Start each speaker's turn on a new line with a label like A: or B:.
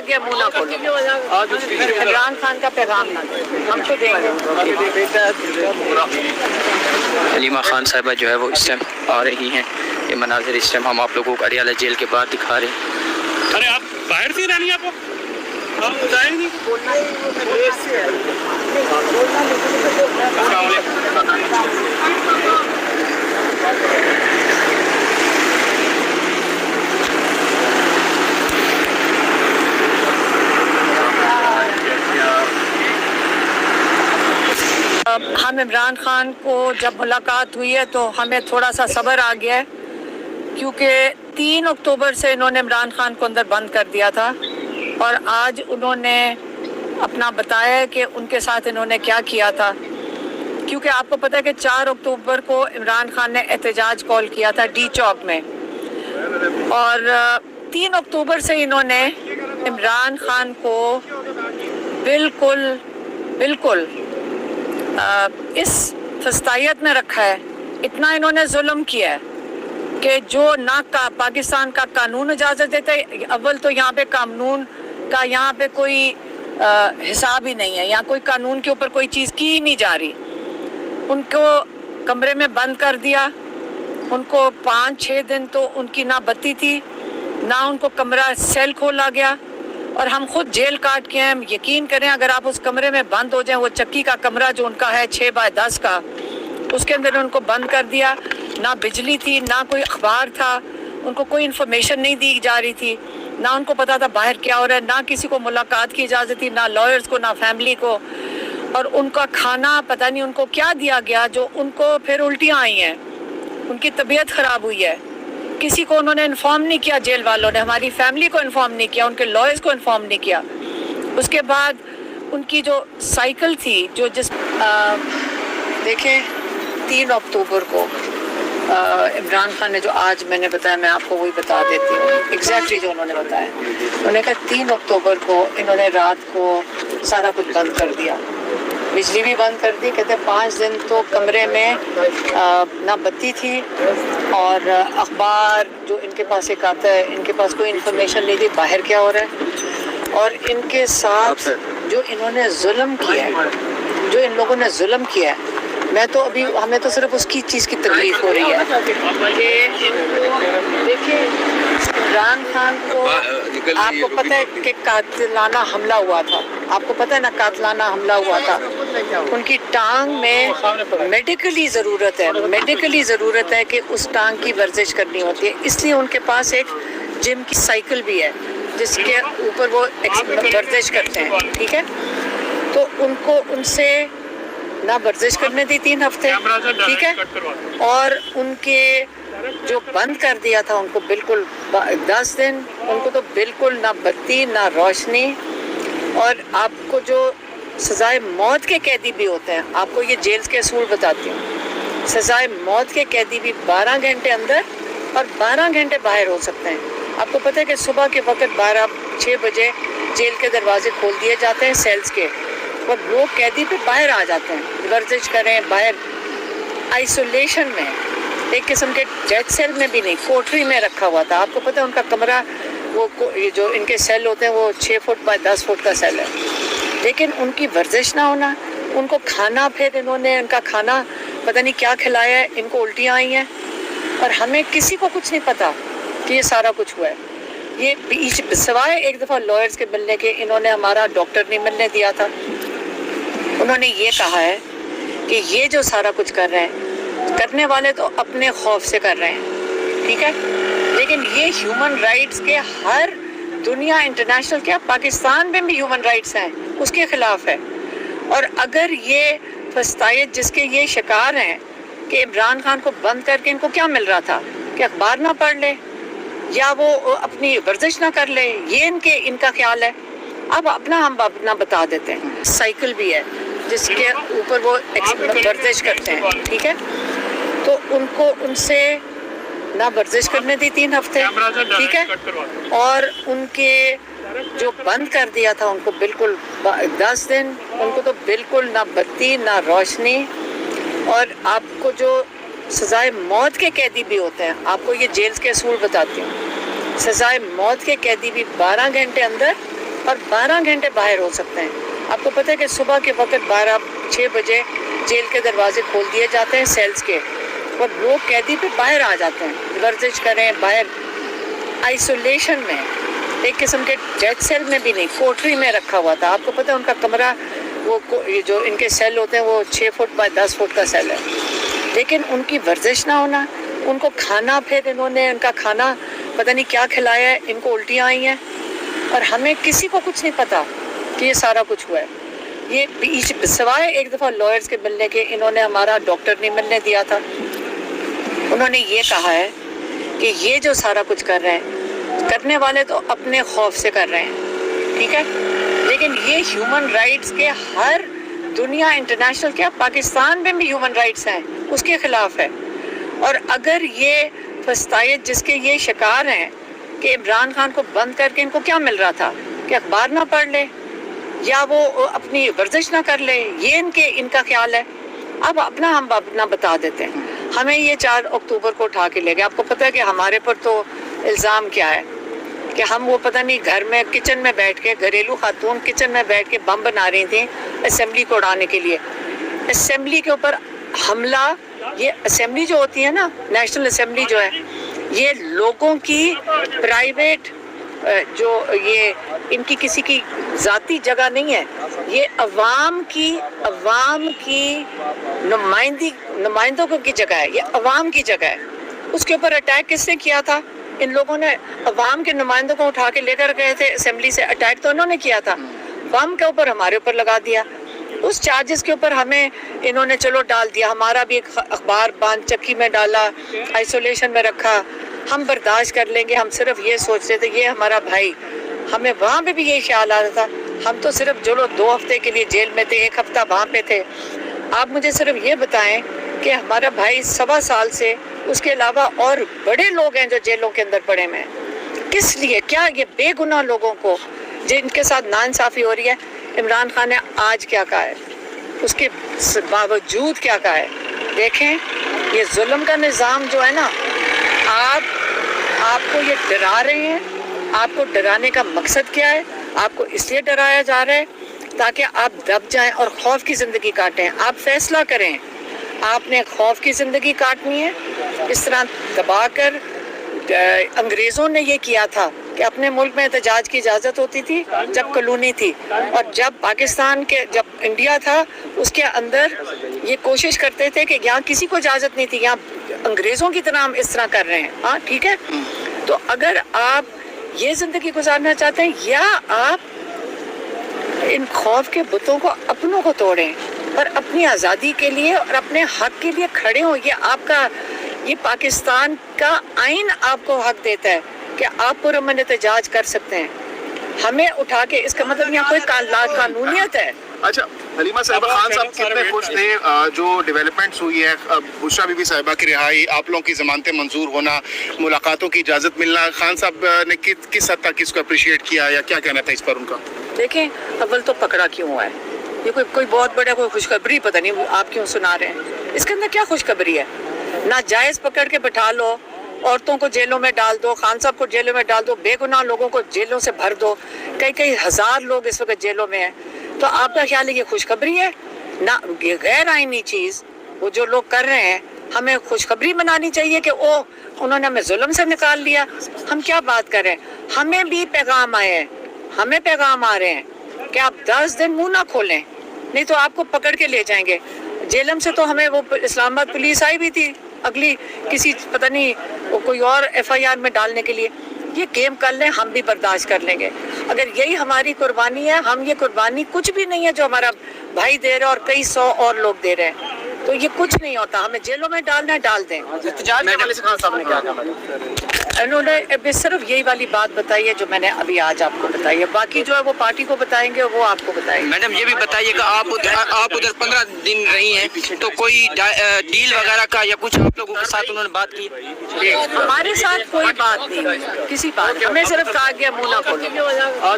A: لگ گیا منہ نہ کھولو. عمران خان کا پیغام نہ دیں, ہم تو دیں گے.
B: حلیمہ خان صاحبہ جو ہے وہ اس ٹائم آ رہی ہیں. یہ مناظر اس ٹائم ہم آپ لوگوں کو اڈیالہ جیل کے باہر دکھا رہے ہیں.
C: ارے آپ باہر سے رہنی آپ بتائیں نہیں. السلام علیکم.
A: ہم عمران خان کو جب ملاقات ہوئی ہے تو ہمیں تھوڑا سا صبر آ گیا ہے, کیونکہ 3 اکتوبر سے انہوں نے عمران خان کو اندر بند کر دیا تھا, اور آج انہوں نے اپنا بتایا ہے کہ ان کے ساتھ انہوں نے کیا کیا تھا. کیونکہ آپ کو پتہ ہے کہ 4 اکتوبر کو عمران خان نے احتجاج کال کیا تھا ڈی چوک میں, اور 3 اکتوبر سے انہوں نے عمران خان کو بالکل اس فسطائیت میں رکھا ہے. اتنا انہوں نے ظلم کیا ہے کہ جو نہ پاکستان کا قانون اجازت دیتا ہے. اول تو یہاں پہ قانون کا یہاں پہ کوئی حساب ہی نہیں ہے, یہاں کوئی قانون کے اوپر کوئی چیز کی ہی نہیں جا رہی. ان کو کمرے میں بند کر دیا, ان کو 5-6 دن تو ان کی نہ بتی تھی, نہ ان کو کمرہ سیل کھولا گیا, اور ہم خود جیل کاٹ کے ہیں. یقین کریں اگر آپ اس کمرے میں بند ہو جائیں, وہ چکی کا کمرہ جو ان کا ہے 6x10 کا, اس کے اندر ان کو بند کر دیا. نہ بجلی تھی, نہ کوئی اخبار تھا, ان کو کوئی انفارمیشن نہیں دی جا رہی تھی, نہ ان کو پتا تھا باہر کیا ہو رہا ہے, نہ کسی کو ملاقات کی اجازت تھی, نہ لائرز کو, نہ فیملی کو. اور ان کا کھانا پتہ نہیں ان کو کیا دیا گیا جو ان کو پھر الٹیاں آئی ہیں, ان کی طبیعت خراب ہوئی ہے. کسی کو انہوں نے انفارم نہیں کیا, جیل والوں نے ہماری فیملی کو انفارم نہیں کیا, ان کے لائرز کو انفارم نہیں کیا. اس کے بعد ان کی جو سائیکل تھی جو دیکھیں 3 اکتوبر کو عمران خان نے جو آج میں نے بتایا, میں آپ کو وہی بتا دیتی ہوں ایگزیکٹلی جو انہوں نے بتایا. انہوں نے کہا 3 اکتوبر کو انہوں نے رات کو سارا کچھ بند کر دیا, بجلی بھی بند کر دی. کہتے 5 دن تو کمرے میں نہ بتی تھی, اور اخبار جو ان کے پاس ایک آتا ہے, ان کے پاس کوئی انفارمیشن نہیں تھی باہر کیا ہو رہا ہے. اور ان کے ساتھ جو انہوں نے ظلم کیا ہے, جو ان لوگوں نے ظلم کیا ہے, میں تو ابھی ہمیں تو صرف اس کی چیز کی تکلیف ہو رہی ہے کہ ان کو دیکھیں عمران خان کو آپ کو پتہ ہے کہ قاتلانہ حملہ ہوا تھا, آپ کو پتہ ہے نا قاتلانہ حملہ ہوا تھا. ان کی ٹانگ میں میڈیکلی ضرورت ہے کہ اس ٹانگ کی ورزش کرنی ہوتی ہے, اس لیے ان کے پاس ایک جم کی سائیکل بھی ہے جس کے اوپر وہ ورزش کرتے ہیں. ٹھیک ہے, تو ان کو ان سے نہ ورزش کرنے دی 3 ہفتے, ٹھیک ہے, اور ان کے جو بند کر دیا تھا ان کو بالکل 10 دن, ان کو تو بالکل نہ بتی نہ روشنی. اور آپ کو جو سزائے موت کے قیدی بھی ہوتے ہیں, آپ کو یہ جیل کے اصول بتاتی ہوں, سزائے موت کے قیدی بھی 12 گھنٹے اندر اور 12 گھنٹے باہر ہو سکتے ہیں. آپ کو پتہ ہے کہ صبح کے وقت 6 بجے جیل کے دروازے کھول دیے جاتے ہیں سیلز کے, اور لوگ قیدی پہ باہر آ جاتے ہیں ورزش کریں باہر آئسولیشن میں, ایک قسم کے جیٹ سیل میں بھی نہیں, کوٹری میں رکھا ہوا تھا. آپ کو پتہ ہے ان کا کمرہ وہ جو ان کے سیل ہوتے ہیں وہ 6 فٹ بائی 10 فٹ کا سیل ہے, لیکن ان کی ورزش نہ ہونا, ان کو کھانا پھر انہوں نے ان کا کھانا پتہ نہیں کیا کھلایا ہے, ان کو الٹیاں آئی ہیں, اور ہمیں کسی کو کچھ نہیں پتا کہ یہ سارا کچھ ہوا ہے. یہ سوائے ایک دفعہ لائرز کے ملنے کے, انہوں نے ہمارا ڈاکٹر نہیں ملنے دیا تھا. انہوں نے یہ کہا ہے کہ یہ جو سارا کچھ کر رہے ہیں, کرنے والے تو اپنے خوف سے کر رہے ہیں, ٹھیک ہے, لیکن یہ ہیومن رائٹس کے ہر دنیا انٹرنیشنل کیا پاکستان میں بھی ہیومن رائٹس ہیں, اس کے خلاف ہے. اور اگر یہ فسطائیت جس کے یہ شکار ہیں کہ عمران خان کو بند کر کے ان کو کیا مل رہا تھا کہ اخبار نہ پڑھ لے یا وہ اپنی ورزش نہ کر لے, یہ ان کا خیال ہے. اب ہم اپنا بتا دیتے ہیں, سائیکل بھی ہے جس کے اوپر وہ ورزش کرتے ہیں, ٹھیک ہے, تو ان کو ان سے نہ ورزش کرنے دی 3 ہفتے, ٹھیک ہے, اور ان کے جو بند کر دیا تھا ان کو بالکل 10 دن, ان کو تو بالکل نہ بتی نہ روشنی. اور آپ کو جو سزائے موت کے قیدی بھی ہوتے ہیں, آپ کو یہ جیل کے اصول بتاتی ہوں, سزائے موت کے قیدی بھی 12 گھنٹے اندر اور 12 گھنٹے باہر ہو سکتے ہیں. آپ کو پتہ ہے کہ صبح کے وقت 6 بجے جیل کے دروازے کھول دیے جاتے ہیں سیلز کے, اور لوگ قیدی پہ باہر آ جاتے ہیں, ورزش کریں باہر آئسولیشن میں, ایک قسم کے ڈیتھ سیل میں بھی نہیں, کوٹری میں رکھا ہوا تھا. آپ کو پتہ ہے ان کا کمرہ, وہ جو ان کے سیل ہوتے ہیں وہ 6 فٹ بائی 10 فٹ کا سیل ہے, لیکن ان کی ورزش نہ ہونا, ان کو کھانا, پھر انہوں نے ان کا کھانا پتہ نہیں کیا کھلایا ہے, ان کو الٹیاں آئی ہیں, اور ہمیں کسی کو کچھ نہیں پتا کہ یہ سارا کچھ ہوا ہے. یہ سوائے ایک دفعہ لائرز کے ملنے کے, انہوں نے ہمارا ڈاکٹر نہیں ملنے دیا تھا. انہوں نے یہ کہا ہے کہ یہ جو سارا کچھ کر رہے ہیں, کرنے والے تو اپنے خوف سے کر رہے ہیں, ٹھیک ہے, لیکن یہ ہیومن رائٹس کے ہر دنیا انٹرنیشنل, کیا پاکستان میں بھی ہیومن رائٹس ہیں, اس کے خلاف ہے. اور اگر یہ فسطائیت جس کے یہ شکار ہیں کہ عمران خان کو بند کر کے ان کو کیا مل رہا تھا کہ اخبار نہ پڑھ لے یا وہ اپنی ورزش نہ کر لے, یہ ان کا خیال ہے. اب ہم اپنا بتا دیتے ہیں. ہمیں یہ 4 اکتوبر کو اٹھا کے لے گئے. آپ کو پتہ ہے کہ ہمارے پر تو الزام کیا ہے کہ ہم وہ پتہ نہیں گھر میں کچن میں بیٹھ کے, گھریلو خاتون کچن میں بیٹھ کے بم بنا رہی تھیں اسمبلی کو اڑانے کے لیے. اسمبلی کے اوپر حملہ, یہ اسمبلی جو ہوتی ہے نا, نیشنل اسمبلی جو ہے, یہ لوگوں کی پرائیویٹ, جو یہ ان کی کسی کی ذاتی جگہ نہیں ہے, یہ عوام کی نمائندوں کی جگہ ہے, یہ عوام کی جگہ ہے. اس کے اوپر اٹیک کس نے کیا تھا؟ ان لوگوں نے عوام کے نمائندوں کو اٹھا کے لے کر گئے تھے اسمبلی سے, اٹیک تو انہوں نے کیا تھا, بم کے اوپر ہمارے اوپر لگا دیا. اس چارجز کے اوپر ہمیں انہوں نے چلو ڈال دیا, ہمارا بھی ایک اخبار باندھ چکی میں ڈالا, آئسولیشن میں رکھا, ہم برداشت کر لیں گے. ہم صرف یہ سوچتے تھے یہ ہمارا بھائی, ہمیں وہاں پہ بھی یہی خیال آتا تھا. ہم تو صرف چلو 2 ہفتے کے لیے جیل میں تھے, 1 ہفتہ وہاں پہ تھے. آپ مجھے صرف یہ بتائیں کہ ہمارا بھائی 1.25 سال سے, اس کے علاوہ اور بڑے لوگ ہیں جو جیلوں کے اندر پڑے ہوئے ہیں, کس لیے؟ کیا یہ بے گناہ لوگوں کو جن کے ساتھ ناانصافی ہو رہی ہے, عمران خان نے آج کیا کہا ہے, اس کے باوجود کیا کہا ہے. دیکھیں یہ ظلم کا نظام جو ہے نا, آپ کو یہ ڈرا رہے ہیں. آپ کو ڈرانے کا مقصد کیا ہے؟ آپ کو اس لیے ڈرایا جا رہا ہے تاکہ آپ دب جائیں اور خوف کی زندگی کاٹیں. آپ فیصلہ کریں, آپ نے خوف کی زندگی کاٹنی ہے. اس طرح دبا کر انگریزوں نے یہ کیا تھا کہ اپنے ملک میں احتجاج کی اجازت ہوتی تھی جب کالونی تھی, اور جب پاکستان کے جب انڈیا تھا اس کے اندر یہ کوشش کرتے تھے کہ یہاں کسی کو اجازت نہیں تھی, یہاں انگریزوں کی طرح ہم اس طرح کر رہے ہیں. ہاں ٹھیک ہے, تو اگر آپ یہ زندگی گزارنا چاہتے ہیں, یا آپ ان خوف کے بتوں کو اپنوں کو توڑیں اور اپنی آزادی کے لیے اور اپنے حق کے لیے کھڑے ہوں. یہ آپ کا, یہ پاکستان کا آئین آپ کو حق دیتا ہے کہ آپ پرامن احتجاج کر سکتے ہیں. ہمیں اٹھا کے, اس کا مطلب یہاں کوئی قانونیت ہے.
D: اچھا حلیمہ صاحبہ, خان صاحب کتنے خوش تھے جو ڈیولپمنٹس ہوئی ہے, بشریٰ بی بی صاحبہ کی رہائی, آپ لوگوں کی ضمانتیں منظور ہونا, ملاقاتوں کی اجازت ملنا, خان صاحب نے کس حد تک اس کو اپریشیٹ کیا, یا کیا کہنا تھا اس پر ان کا؟
A: دیکھیں اول تو پکڑا کیوں ہوا ہے, یہ کوئی بہت بڑا کوئی خوشخبری پتہ نہیں آپ کیوں سنا رہے ہیں. اس کے اندر کیا خوشخبری ہے؟ ناجائز پکڑ کے بٹھا لو, عورتوں کو جیلوں میں ڈال دو, خان صاحب کو جیلوں میں ڈال دو, بے گناہ لوگوں کو جیلوں سے بھر دو, کئی ہزار لوگ اس وقت جیلوں میں ہیں. تو آپ کا خیال ہے یہ خوشخبری ہے؟ نہ, یہ غیر آئینی چیز وہ جو لوگ کر رہے ہیں, ہمیں خوشخبری منانی چاہیے کہ انہوں نے ہمیں ظلم سے نکال لیا. ہم کیا بات کر رہے ہیں؟ ہمیں بھی پیغام آئے ہیں, ہمیں پیغام آ رہے ہیں کہ آپ 10 دن منہ نہ کھولیں, نہیں تو آپ کو پکڑ کے لے جائیں گے. جیلم سے تو ہمیں وہ اسلام آباد پولیس آئی بھی تھی اگلی کسی پتہ نہیں وہ کوئی اور FIR میں ڈالنے کے لیے. یہ گیم کر لیں, ہم بھی برداشت کر لیں گے. اگر یہی ہماری قربانی ہے, ہم یہ قربانی کچھ بھی نہیں ہے جو ہمارا بھائی دے رہا ہے اور کئی 100 اور لوگ دے رہے ہیں, تو یہ کچھ نہیں ہوتا. ہمیں جیلوں میں ڈالنا ہے, ڈال دیں.
D: احتجاج کے حوالے سے خان صاحب نے کیا کہا؟
A: انہوں نے صرف یہی والی بات بتائی ہے جو میں نے ابھی آج آپ کو بتائی ہے. باقی جو ہے وہ پارٹی کو بتائیں گے, وہ آپ کو بتائیں گے.
B: میڈم یہ بھی بتائیے کہ آپ ادھر 15 دن رہی ہیں, تو کوئی ڈیل وغیرہ کا یا کچھ آپ لوگوں کے ساتھ انہوں نے بات کی؟
A: ہمارے ساتھ کوئی بات نہیں, کسی بات, ہمیں صرف کہا گیا منہ نہ کھولو.